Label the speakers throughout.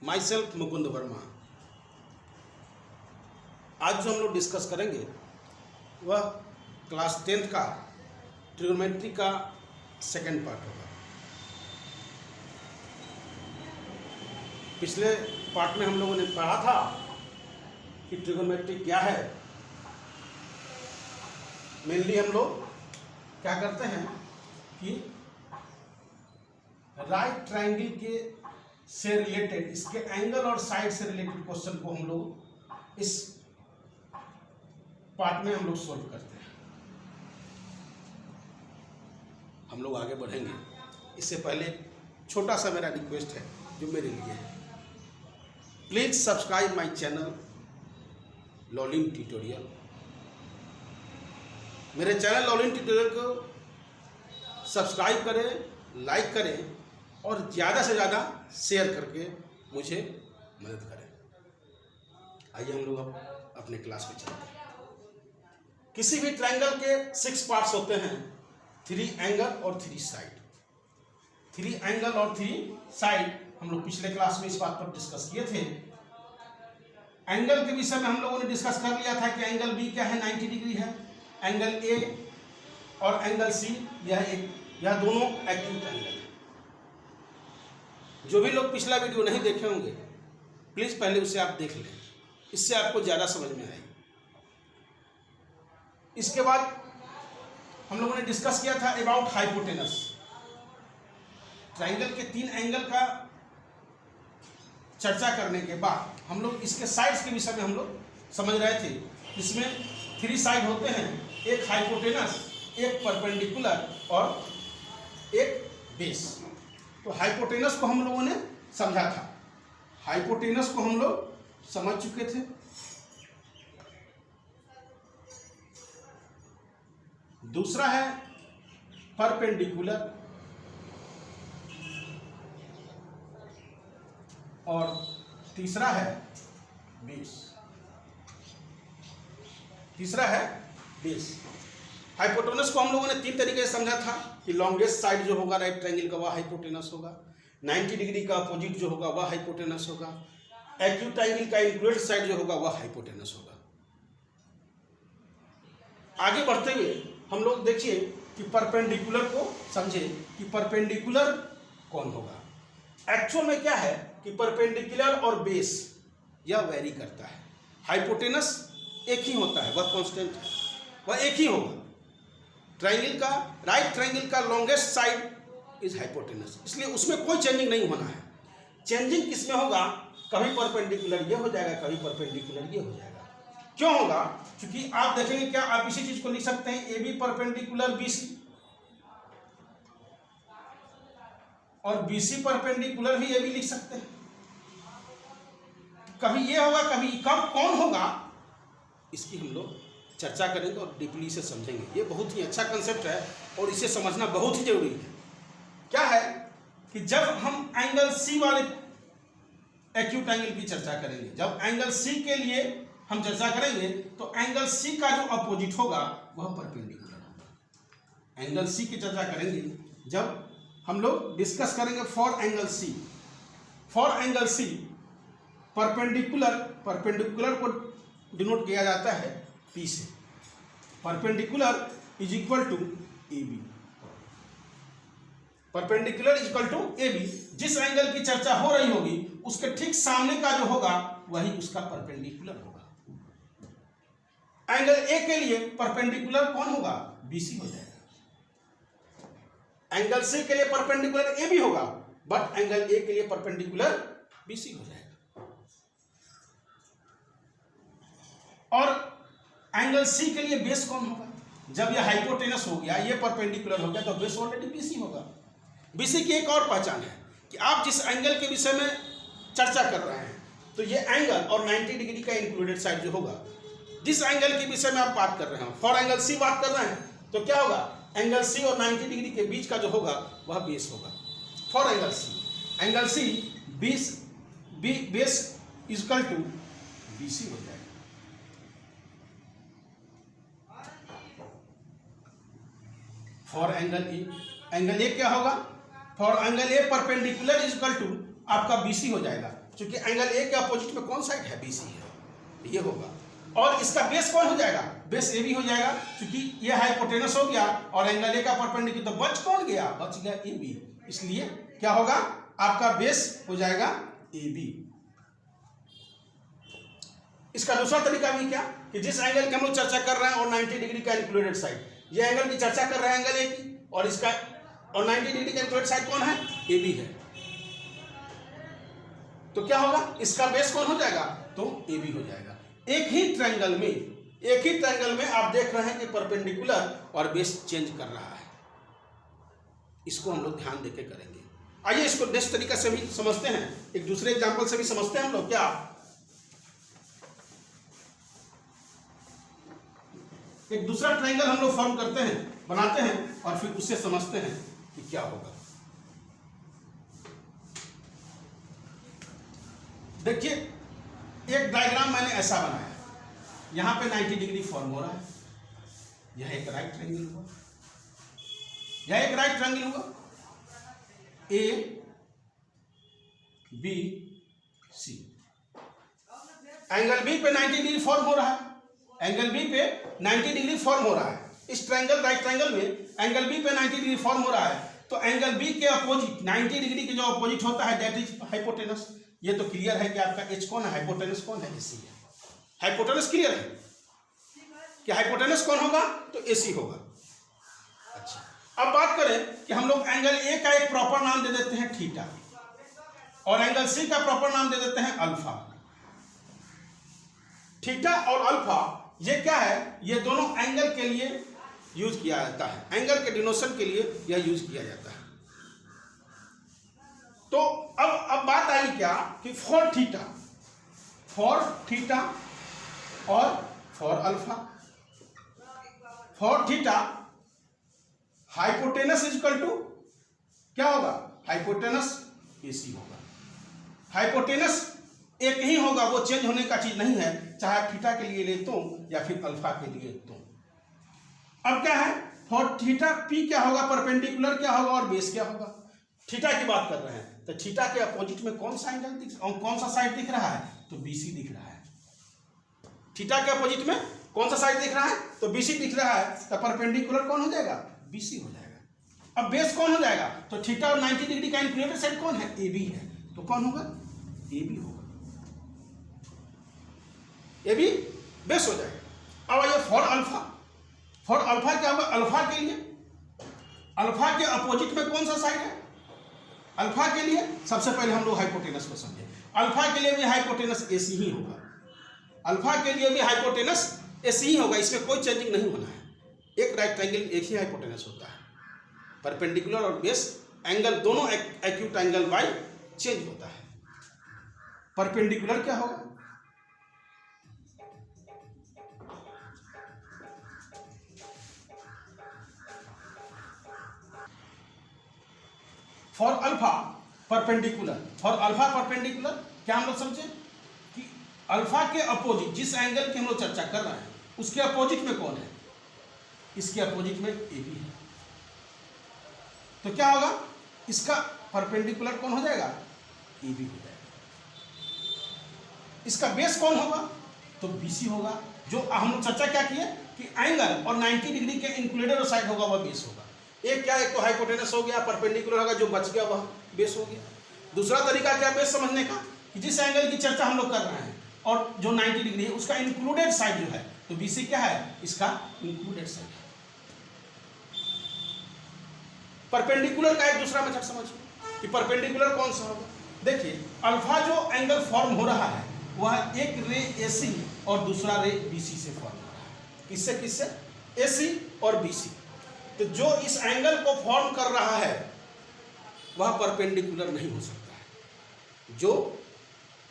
Speaker 1: My self Mukund Verma. आज जो हम लोग डिस्कस करेंगे वह क्लास 10th का ट्रिग्नोमेट्री का सेकेंड पार्ट होगा। पिछले पार्ट में हम लोगों ने पढ़ा था कि ट्रिग्नोमेट्री क्या है। मेनली हम लोग क्या करते हैं कि राइट ट्रायंगल के से रिलेटेड, इसके एंगल और साइड से रिलेटेड क्वेश्चन को हम लोग इस पार्ट में हम लोग सॉल्व करते हैं। हम लोग आगे बढ़ेंगे। इससे पहले छोटा सा मेरा रिक्वेस्ट है जो मेरे लिए है, please subscribe my channel Laulin tutorial. मेरे चैनल लॉलिन ट्यूटोरियल को सब्सक्राइब करें, लाइक करें और ज़्यादा से ज़्यादा शेयर करके मुझे मदद करें। आइए हम लोग अब अपने क्लास में चलते हैं। किसी भी ट्रायंगल के 6 पार्ट्स होते हैं, 3 एंगल और 3 साइड। 3 एंगल और 3 साइड हम लोग पिछले क्लास में इस बात पर डिस्कस किए थे। एंगल के विषय में हम लोगों ने डिस्कस कर लिया था कि एंगल बी क्या है, 90 डिग्री है। एंगल ए और एंगल सी यह दोनों एक्यूट एंगल है। जो भी लोग पिछला वीडियो नहीं देखे होंगे प्लीज पहले उसे आप देख लें, इससे आपको ज़्यादा समझ में आएगी। इसके बाद हम लोगों ने डिस्कस किया था अबाउट हाइपोटेनस। ट्रायंगल के 3 एंगल का चर्चा करने के बाद हम लोग इसके साइड्स के विषय में हम लोग समझ रहे थे। इसमें 3 साइड होते हैं, एक हाइपोटेनस, एक परपेंडिकुलर और एक बेस। तो हाइपोटेनस को हम लोगों ने समझा था, हाइपोटेनस को हम लोग समझ चुके थे। दूसरा है परपेंडिकुलर और तीसरा है बेस। हाइपोटेनस को हम लोगों ने 3 तरीके से समझा था कि लॉन्गेस्ट साइड जो होगा राइट ट्रायंगल का वह हाइपोटेनस होगा, 90 डिग्री का अपोजिट जो होगा वह हाइपोटेनस होगा, एक्यूट ट्रायंगल का इंक्लूडेड साइड जो होगा वह हाइपोटेनस होगा। आगे बढ़ते हुए हम लोग देखिए कि परपेंडिकुलर को समझे कि परपेंडिकुलर कौन होगा। एक्चुअल में क्या है कि परपेंडिकुलर और बेस यह वेरी करता है। हाइपोटेनस एक ही होता है, वह कांस्टेंट है, वह एक ही होगा। ट्रायंगल का राइट ट्रायंगल का लॉन्गेस्ट साइड इज हाइपोटेनस, इसलिए उसमें कोई चेंजिंग नहीं होना है। चेंजिंग किसमें होगा, कभी परपेंडिकुलर ये हो जाएगा, कभी परपेंडिकुलर ये हो जाएगा। क्यों होगा? क्योंकि आप देखेंगे क्या आप इसी चीज को लिख सकते हैं, A B perpendicular B C और बी सी परपेंडिकुलर भी ए बी लिख सकते हैं। कभी ये होगा, कभी कब कौन होगा, इसकी हम लोग चर्चा करेंगे और डीपली से समझेंगे। ये बहुत ही अच्छा कंसेप्ट है और इसे समझना बहुत ही जरूरी है। क्या है कि जब हम एंगल सी वाले एक्यूट एंगल की चर्चा करेंगे, जब एंगल सी के लिए हम चर्चा करेंगे तो एंगल सी का जो अपोजिट होगा वह परपेंडिकुलर होगा। एंगल सी की चर्चा करेंगे जब हम लोग डिस्कस करेंगे for angle C. For angle C perpendicular को डिनोट किया जाता है पी से। Perpendicular is equal to A B. Perpendicular is equal to A B. जिस एंगल की चर्चा हो रही होगी उसके ठीक सामने का जो होगा वही उसका परपेंडिकुलर होगा। एंगल ए के लिए परपेंडिकुलर कौन होगा, बी सी हो जाएगा। एंगल सी के लिए परपेंडिकुलर ए बी होगा, बट एंगल ए के लिए परपेंडिकुलर बी सी हो जाएगा। और एंगल सी के लिए बेस कौन होगा, जब यह हाइपोटेनस हो गया, ये परपेंडिकुलर हो गया, तो बेस ऑलरेडी बीसी होगा। बीसी की एक और पहचान है कि आप जिस एंगल के विषय में चर्चा कर रहे हैं तो ये एंगल और 90 डिग्री का इंक्लूडेड साइड जो होगा, जिस एंगल के विषय में आप बात कर रहे हैं, फॉर एंगल सी बात कर रहे हैं, तो क्या होगा, एंगल सी और 90 डिग्री के बीच का जो होगा वह बेस होगा। For angle C base equal to BC हो जाएगा। फॉर एंगल ए क्या होगा, for angle A perpendicular is equal to आपका बीसी हो जाएगा। क्योंकि एंगल ए के अपोजिट में कौन साइड है, BC है, ये होगा। और इसका बेस कौन हो जाएगा, बेस AB हो जाएगा, क्योंकि ये हाइपोटेनस हो गया और एंगल ए का परपेंडिकुलर, तो बच कौन गया, बच गया AB। इसलिए क्या होगा, आपका बेस हो जाएगा AB। इसका दूसरा तरीका भी क्या कि जिस एंगल की हम लोग चर्चा कर रहे हैं और 90 डिग्री का इंक्लूडेड साइड, ये एंगल की चर्चा कर रहे हैं एंगल ए की, और इसका और 90 डिग्री का इंक्लूडेड साइड कौन है, AB है। तो क्या होगा, इसका बेस कौन हो जाएगा, तो AB हो जाएगा। एक ही ट्रायंगल में आप देख रहे हैं कि परपेंडिकुलर और बेस चेंज कर रहा है। इसको हम लोग ध्यान देके करेंगे। आइए इसको नेक्स्ट तरीका से भी समझते हैं, एक दूसरे एग्जांपल से भी समझते हैं हम लोग। क्या एक दूसरा ट्रायंगल हम लोग फॉर्म करते हैं, बनाते हैं और फिर उससे समझते हैं कि क्या होगा। देखिए एक डायग्राम मैंने ऐसा बनाया, यहां पे 90 डिग्री फॉर्म हो रहा है, यह एक राइट ट्रायंगल हुआ, यह एक राइट ट्रायंगल हुआ, ABC। एंगल बी पे 90 डिग्री फॉर्म हो रहा है, एंगल बी पे 90 डिग्री फॉर्म हो रहा है। इस ट्रायंगल राइट ट्रायंगल में एंगल बी पे 90 डिग्री फॉर्म हो रहा है, तो एंगल बी के अपोजिट 90 डिग्री के जो अपोजिट होता है दैट इज हाइपोटेनस। ये तो क्लियर है कि आपका एच कौन है, हाइपोटेनस कौन है, AC है। हाइपोटेनस क्लियर है कि हाइपोटेनस कौन होगा, तो AC होगा। अच्छा, अब बात करें कि हम लोग एंगल ए का एक प्रॉपर नाम दे देते हैं थीटा, और एंगल सी का प्रॉपर नाम दे देते हैं अल्फा। थीटा और अल्फा ये क्या है, ये दोनों एंगल के लिए यूज किया जाता है, एंगल के डिनोशन के लिए यह यूज किया जाता है। तो अब बात आई क्या कि फॉर थीटा और for alpha. For theta hypotenuse is equal to क्या होगा, हाइपोटेनस AC होगा। हाइपोटेनस एक ही होगा, वो चेंज होने का चीज नहीं है, चाहे थीटा के लिए ले तो या फिर अल्फा के लिए तो। अब क्या है, फॉर थीटा P क्या होगा, परपेंडिकुलर क्या होगा और बेस क्या होगा। थीटा की बात कर रहे हैं तो थीटा के अपोजिट में कौन सा एंगल कौन सा साइड दिख रहा है, तो BC दिख रहा है। थीटा के अपोजिट में कौन सा साइड दिख रहा है, तो BC दिख रहा है, तो परपेंडिकुलर कौन हो जाएगा, BC हो जाएगा। अब बेस कौन हो जाएगा, तो थीटा और 90 डिग्री का इंक्लूडेड साइड कौन है, AB है, तो कौन होगा, AB होगा। AB बेस हो जाएगा। अब आइए फॉर अल्फा। फॉर अल्फा क्या होगा, अल्फा के लिए अल्फा के अपोजिट में कौन सा साइड है, अल्फा के लिए सबसे पहले हम लोग हाइपोटेनस को समझे। अल्फा के लिए भी हाइपोटेनस AC ही होगा, अल्फा के लिए भी हाइपोटेनस AC ही होगा, इसमें कोई चेंजिंग नहीं होना है। एक राइट ट्रायंगल एक ही हाइपोटेनस होता है, परपेंडिकुलर और बेस एंगल दोनों एक्यूट एंगल बाय चेंज होता है। परपेंडिकुलर क्या होगा, for alpha perpendicular. For alpha perpendicular क्या हम लोग समझे कि अल्फा के अपोजिट जिस एंगल की हम लोग चर्चा कर रहे हैं उसके अपोजिट में कौन है, इसके अपोजिट में AB है, तो क्या होगा, इसका परपेंडिकुलर कौन हो जाएगा, AB हो जाएगा। इसका बेस कौन होगा, तो BC होगा। जो हम लोग चर्चा क्या किए कि एंगल और 90 डिग्री के इंक्लूडेड साइड होगा वह बेस होगा। एक क्या, एक तो हाइपोटेनस हो गया, परपेंडिकुलर होगा, जो बच गया वह बेस हो गया। दूसरा तरीका क्या बेस समझने का कि जिस एंगल की चर्चा हम लोग कर रहे हैं और जो 90 डिग्री है उसका इंक्लूडेड साइड जो है, तो BC क्या है, इसका इंक्लूडेड साइड है। परपेंडिकुलर का एक दूसरा मेथड समझिए कि परपेंडिकुलर कौन सा होगा। देखिए अल्फा जो एंगल फॉर्म हो रहा है वह एक रे AC और दूसरा रे BC से फॉर्म हो रहा है। किससे किससे, AC और BC। तो जो इस एंगल को फॉर्म कर रहा है वह परपेंडिकुलर नहीं हो सकता है। जो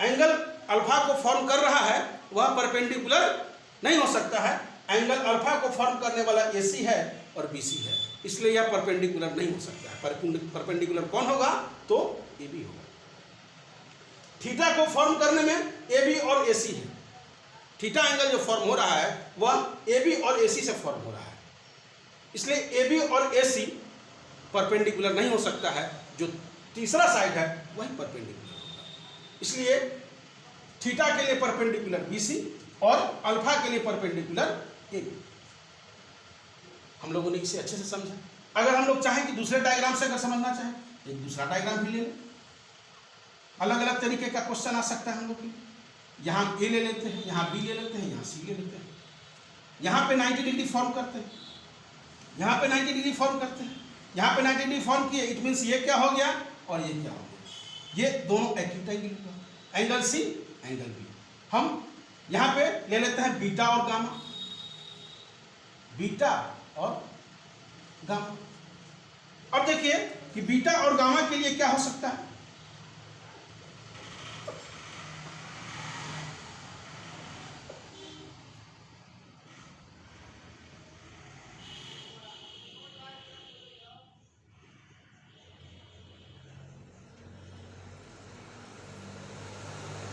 Speaker 1: एंगल अल्फा को फॉर्म कर रहा है वह परपेंडिकुलर नहीं हो सकता है। एंगल अल्फा को फॉर्म करने वाला AC है और BC है, इसलिए यह परपेंडिकुलर नहीं हो सकता है। परपेंडिकुलर कौन होगा, तो AB होगा। थीटा को फॉर्म करने में AB और AC है। थीटा एंगल जो फॉर्म हो रहा है वह AB और AC से फॉर्म हो रहा है, इसलिए AB और AC परपेंडिकुलर नहीं हो सकता है। जो तीसरा साइड है वही परपेंडिकुलर होगा। इसलिए थीटा के लिए परपेंडिकुलर BC और अल्फा के लिए परपेंडिकुलर AB। हम लोगों ने इसे अच्छे से समझा। अगर हम लोग चाहें कि दूसरे डायग्राम से अगर समझना चाहें, एक दूसरा डायग्राम भी ले लें। अलग अलग तरीके का क्वेश्चन आ सकता है हम लोग की। यहाँ A ले लेते हैं, यहाँ B ले लेते हैं, यहाँ C ले लेते हैं। यहाँ पे 90 डिग्री फॉर्म करते हैं, यहाँ पे 90 डिग्री फॉर्म करते हैं, यहाँ पे 90 डिग्री फॉर्म किए। इट मीन्स ये क्या हो गया और ये क्या हो गया, ये दोनों एक्यूट एंगल हुआ, एंगल C एंगल B। हम यहाँ पे ले लेते हैं बीटा और गामा, बीटा और गामा। अब देखिए कि बीटा और गामा के लिए क्या हो सकता है।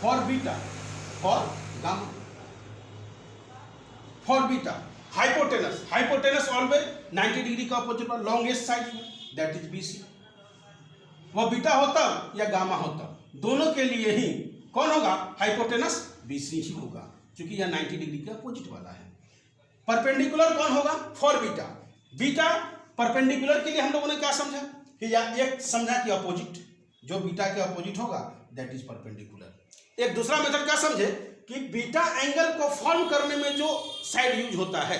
Speaker 1: फॉर बीटा और gamma, for beta hypotenuse, hypotenuse always 90 degree का अपोजिट पर लॉन्गेस्ट साइड में, दैट इज BC। वह बीटा होता या गामा होता, दोनों के लिए ही कौन होगा, हाइपोटेनस BC ही होगा, क्योंकि यह 90 डिग्री के अपोजिट वाला है। परपेंडिकुलर कौन होगा, फॉर बीटा। बीटा परपेंडिकुलर के लिए हम लोगों ने क्या समझा कि या एक समझा कि अपोजिट, जो बीटा के अपोजिट होगा दैट इज परपेंडिकुलर। एक दूसरा मेथड क्या समझे कि बीटा एंगल को फॉर्म करने में जो साइड यूज होता है,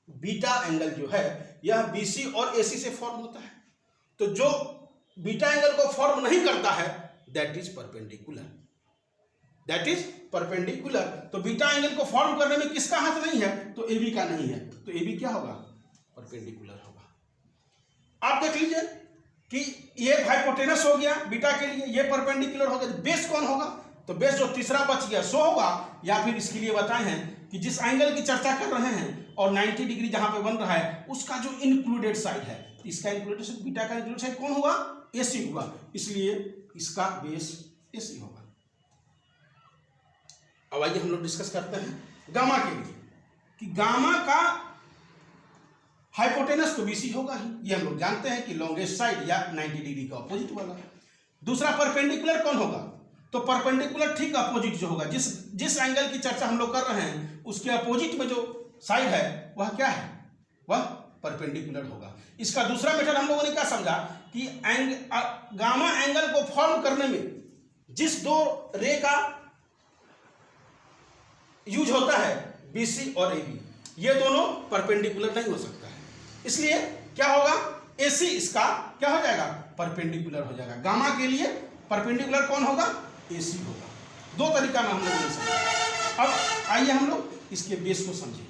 Speaker 1: बीटा एंगल जो है यह BC और AC से फॉर्म होता है। तो जो बीटा एंगल को फॉर्म नहीं करता है that is perpendicular, that is perpendicular. तो बीटा एंगल को फॉर्म करने में किसका हाथ नहीं है, तो AB का नहीं है, तो AB क्या होगा, परपेंडिकुलर होगा। आप देख लीजिए कि ये हाइपोटेनस हो गया बीटा के लिए, ये परपेंडिकुलर हो गया। बेस कौन होगा, तो बेस जो तीसरा बच गया सो होगा, या फिर इसके लिए बताए हैं कि जिस एंगल की चर्चा कर रहे हैं और 90 डिग्री जहां पे बन रहा है उसका जो इंक्लूडेड साइड है, इसका इंक्लूडेड साइड, बीटा का इंक्लूडेड साइड कौन होगा, AC होगा, इसलिए इसका बेस AC होगा। अब आइए हम लोग डिस्कस करते हैं गामा के लिए, कि गामा का हाइपोटेनस तो BC होगा ही, ये हम लोग जानते हैं कि लॉन्गेस्ट साइड या 90 डिग्री का अपोजिट वाला। दूसरा परपेंडिकुलर कौन होगा, तो परपेंडिकुलर ठीक अपोजिट जो होगा, जिस एंगल की चर्चा हम लोग कर रहे हैं उसके अपोजिट में जो साइड है वह क्या है, वह परपेंडिकुलर होगा। इसका दूसरा मेथड हम लोगों ने क्या समझा कि गामा एंगल को फॉर्म करने में जिस दो रे का यूज होता है BC और AB, ये दोनों परपेंडिकुलर नहीं हो सकता है, इसलिए क्या होगा, AC इसका क्या हो जाएगा, परपेंडिकुलर हो जाएगा। गामा के लिए परपेंडिकुलर कौन होगा, AC होगा। दो तरीका में हम लोग ले सकते हैं। अब आइए हम लोग इसके बेस को समझें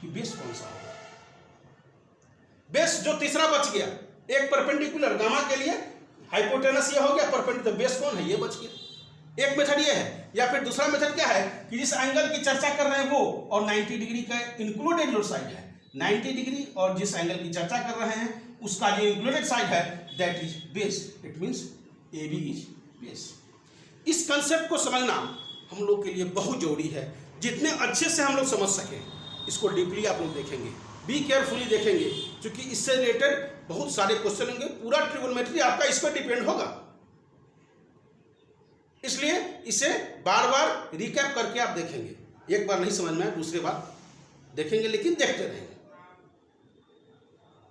Speaker 1: कि बेस कौन सा होगा। बेस जो तीसरा बच गया, एक परपेंडिकुलर गामा के लिए हाइपोटेनस ये हो गया, परपेंडिकुलर बेस कौन है, ये बच गया। एक मेथड ये है, या फिर दूसरा मेथड क्या है कि जिस एंगल की चर्चा कर रहे हैं वो और 90 डिग्री का इंक्लूडेड जो साइड है, 90 डिग्री और जिस एंगल की चर्चा कर रहे हैं उसका जो इंक्लूडेड साइड है that is base, it means AB is base. इस कंसेप्ट को समझना हम लोग के लिए बहुत जरूरी है। जितने अच्छे से हम लोग समझ सकें इसको डीपली आप लोग देखेंगे, बी केयरफुली देखेंगे, क्योंकि इससे रिलेटेड बहुत सारे क्वेश्चन होंगे। पूरा ट्रिगोनोमेट्री आपका इस पर डिपेंड होगा, इसलिए इसे बार बार रिकैप करके आप देखेंगे। एक बार नहीं समझ में आए दूसरी बार देखेंगे, लेकिन देखते रहेंगे।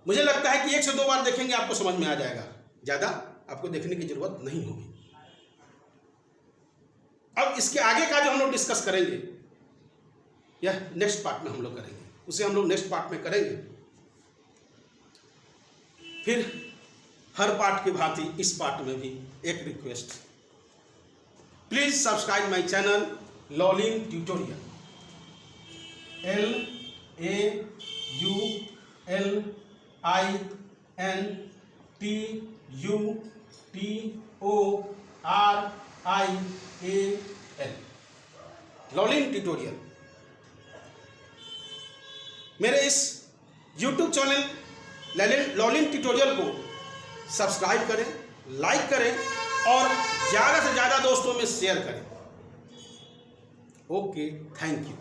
Speaker 1: मुझे लगता है कि 1 से 2 बार देखेंगे आपको समझ में आ जाएगा, ज़्यादा आपको देखने की जरूरत नहीं होगी। अब इसके आगे का जो हम लोग डिस्कस करेंगे यह नेक्स्ट पार्ट में हम लोग करेंगे, उसे हम लोग नेक्स्ट पार्ट में करेंगे। फिर हर पार्ट की भांति इस पार्ट में भी एक request, please subscribe my channel Laulin tutorial, LAULINTUTORIAL, Laulin tutorial. मेरे इस YouTube चैनल लॉलिन ट्यूटोरियल को सब्सक्राइब करें, लाइक करें और ज़्यादा से ज़्यादा दोस्तों में शेयर करें। Okay, thank you.